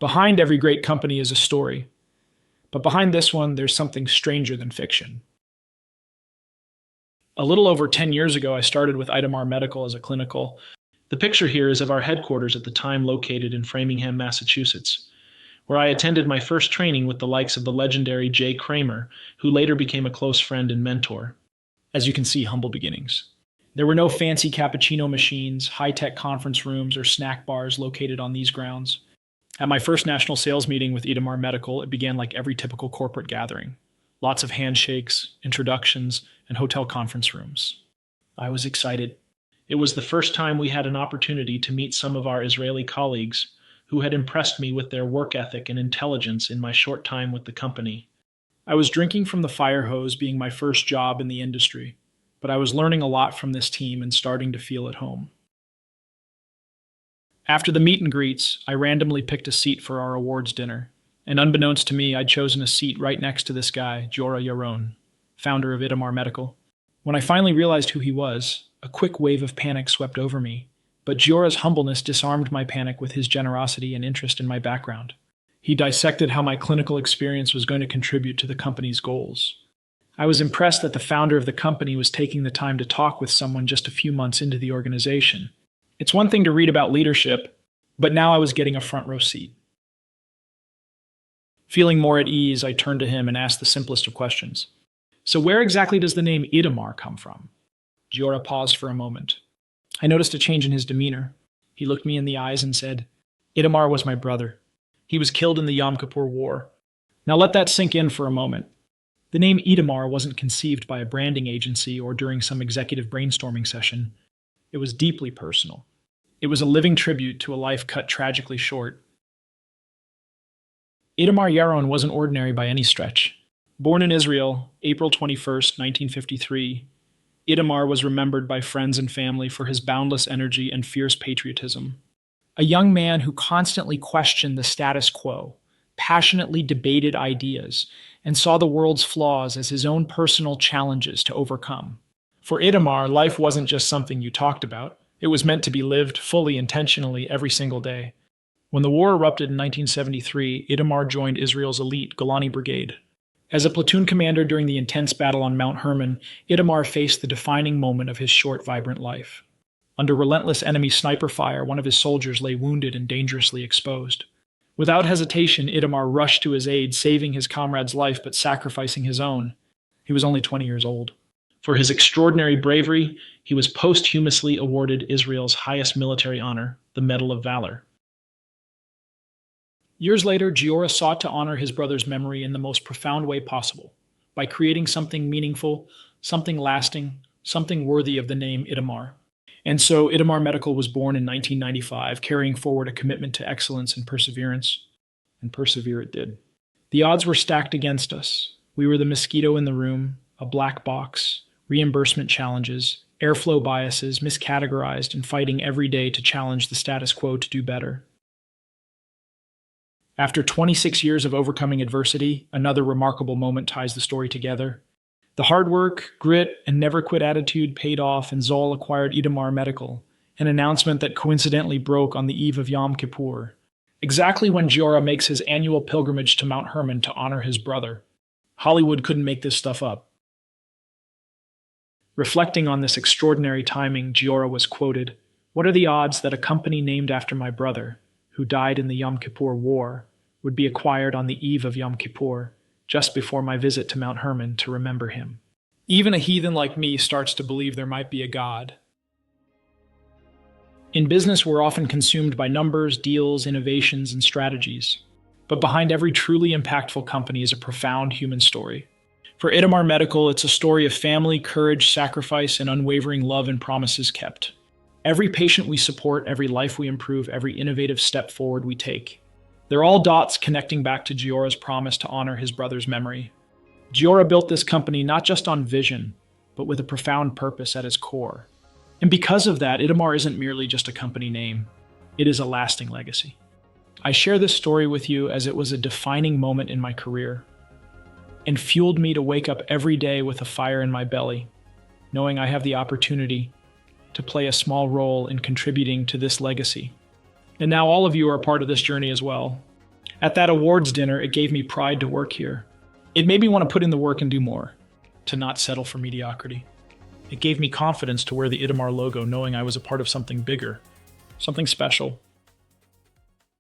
Behind every great company is a story, but behind this one, there's something stranger than fiction. A little over 10 years ago, I started with Itamar Medical as a clinical. The picture here is of our headquarters at the time located in Framingham, Massachusetts, where I attended my first training with the likes of the legendary Jay Kramer, who later became a close friend and mentor. As you can see, humble beginnings. There were no fancy cappuccino machines, high-tech conference rooms, or snack bars located on these grounds. At my first national sales meeting with Itamar Medical, it began like every typical corporate gathering. Lots of handshakes, introductions, and hotel conference rooms. I was excited. It was the first time we had an opportunity to meet some of our Israeli colleagues who had impressed me with their work ethic and intelligence in my short time with the company. I was drinking from the fire hose, being my first job in the industry, but I was learning a lot from this team and starting to feel at home. After the meet and greets, I randomly picked a seat for our awards dinner, and unbeknownst to me, I'd chosen a seat right next to this guy, Giora Yaron, founder of Itamar Medical. When I finally realized who he was, a quick wave of panic swept over me, but Giora's humbleness disarmed my panic with his generosity and interest in my background. He dissected how my clinical experience was going to contribute to the company's goals. I was impressed that the founder of the company was taking the time to talk with someone just a few months into the organization. It's one thing to read about leadership, but now I was getting a front row seat. Feeling more at ease, I turned to him and asked the simplest of questions. So where exactly does the name Itamar come from? Giora paused for a moment. I noticed a change in his demeanor. He looked me in the eyes and said, Itamar was my brother. He was killed in the Yom Kippur War. Now let that sink in for a moment. The name Itamar wasn't conceived by a branding agency or during some executive brainstorming session. It was deeply personal. It was a living tribute to a life cut tragically short. Itamar Yaron wasn't ordinary by any stretch. Born in Israel, April 21st, 1953, Itamar was remembered by friends and family for his boundless energy and fierce patriotism. A young man who constantly questioned the status quo, passionately debated ideas, and saw the world's flaws as his own personal challenges to overcome. For Itamar, life wasn't just something you talked about. It was meant to be lived fully, intentionally, every single day. When the war erupted in 1973, Itamar joined Israel's elite Golani Brigade. As a platoon commander during the intense battle on Mount Hermon, Itamar faced the defining moment of his short, vibrant life. Under relentless enemy sniper fire, one of his soldiers lay wounded and dangerously exposed. Without hesitation, Itamar rushed to his aid, saving his comrade's life but sacrificing his own. He was only 20 years old. For his extraordinary bravery, he was posthumously awarded Israel's highest military honor, the Medal of Valor. Years later, Giora sought to honor his brother's memory in the most profound way possible, by creating something meaningful, something lasting, something worthy of the name Itamar. And so Itamar Medical was born in 1995, carrying forward a commitment to excellence and perseverance. And persevere it did. The odds were stacked against us. We were the mosquito in the room, a black box, reimbursement challenges, airflow biases, miscategorized, and fighting every day to challenge the status quo to do better. After 26 years of overcoming adversity, another remarkable moment ties the story together. The hard work, grit, and never-quit attitude paid off, and Zoll acquired Itamar Medical, an announcement that coincidentally broke on the eve of Yom Kippur, exactly when Giora makes his annual pilgrimage to Mount Hermon to honor his brother. Hollywood couldn't make this stuff up. Reflecting on this extraordinary timing, Giora was quoted, "What are the odds that a company named after my brother, who died in the Yom Kippur War, would be acquired on the eve of Yom Kippur, just before my visit to Mount Hermon to remember him?" Even a heathen like me starts to believe there might be a God. In business, we're often consumed by numbers, deals, innovations, and strategies. But behind every truly impactful company is a profound human story. For Itamar Medical, it's a story of family, courage, sacrifice, and unwavering love and promises kept. Every patient we support, every life we improve, every innovative step forward we take. They're all dots connecting back to Giora's promise to honor his brother's memory. Giora built this company not just on vision, but with a profound purpose at its core. And because of that, Itamar isn't merely just a company name. It is a lasting legacy. I share this story with you as it was a defining moment in my career and fueled me to wake up every day with a fire in my belly, knowing I have the opportunity to play a small role in contributing to this legacy. And now all of you are a part of this journey as well. At that awards dinner, it gave me pride to work here. It made me want to put in the work and do more, to not settle for mediocrity. It gave me confidence to wear the Itamar logo knowing I was a part of something bigger, something special.